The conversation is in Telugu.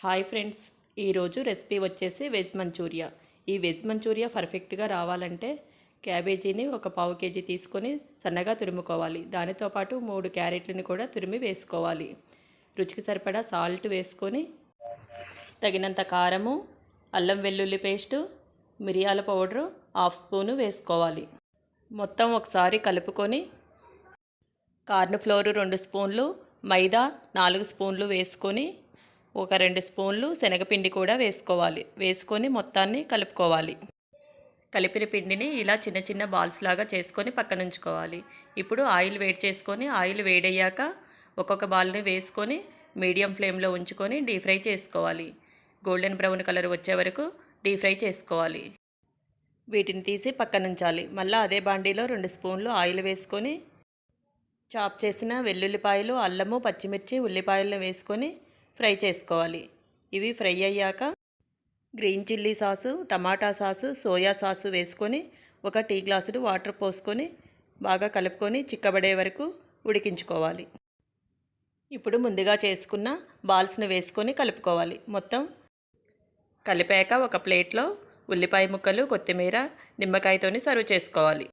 హాయ్ ఫ్రెండ్స్, ఈరోజు రెసిపీ వచ్చేసి వెజ్ మంచూరియా. ఈ వెజ్ మంచూరియా పర్ఫెక్ట్గా రావాలంటే క్యాబేజీని ఒక పావు కేజీ తీసుకొని సన్నగా తురుముకోవాలి. దానితో పాటు 3 క్యారెట్లను కూడా తురిమి వేసుకోవాలి. రుచికి సరిపడా సాల్ట్ వేసుకొని తగినంత కారము, అల్లం వెల్లుల్లి పేస్టు, మిరియాల పౌడరు 1/2 స్పూను వేసుకోవాలి. మొత్తం ఒకసారి కలుపుకొని కార్న్ ఫ్లోర్ 2 స్పూన్లు, మైదా 4 స్పూన్లు వేసుకొని ఒక 2 స్పూన్లు శనగపిండి కూడా వేసుకొని మొత్తాన్ని కలుపుకోవాలి. కలిపిన పిండిని ఇలా చిన్న చిన్న బాల్స్ లాగా చేసుకొని పక్కన ఉంచుకోవాలి. ఇప్పుడు ఆయిల్ వేడి చేసుకొని ఆయిల్ వేడయ్యాక ఒక్కొక్క బాల్ని వేసుకొని మీడియం ఫ్లేమ్లో ఉంచుకొని డీప్ ఫ్రై చేసుకోవాలి. గోల్డెన్ బ్రౌన్ కలర్ వచ్చే వరకు డీప్ ఫ్రై చేసుకోవాలి. వీటిని తీసి పక్కన ఉంచాలి. మళ్ళీ అదే బాండీలో 2 స్పూన్లు ఆయిల్ వేసుకొని చాప్ చేసిన వెల్లుల్లిపాయలు, అల్లము, పచ్చిమిర్చి, ఉల్లిపాయలను వేసుకొని ఫ్రై చేసుకోవాలి. ఇవి ఫ్రై అయ్యాక గ్రీన్ చిల్లీ సాసు, టమాటా సాసు, సోయా సాసు వేసుకొని ఒక టీ గ్లాసుడు వాటర్ పోసుకొని బాగా కలుపుకొని చిక్కబడే వరకు ఉడికించుకోవాలి. ఇప్పుడు ముందుగా చేసుకున్న బాల్స్ను వేసుకొని కలుపుకోవాలి. మొత్తం కలిపాక ఒక ప్లేట్లో ఉల్లిపాయ ముక్కలు, కొత్తిమీర, నిమ్మకాయతోని సర్వ్ చేసుకోవాలి.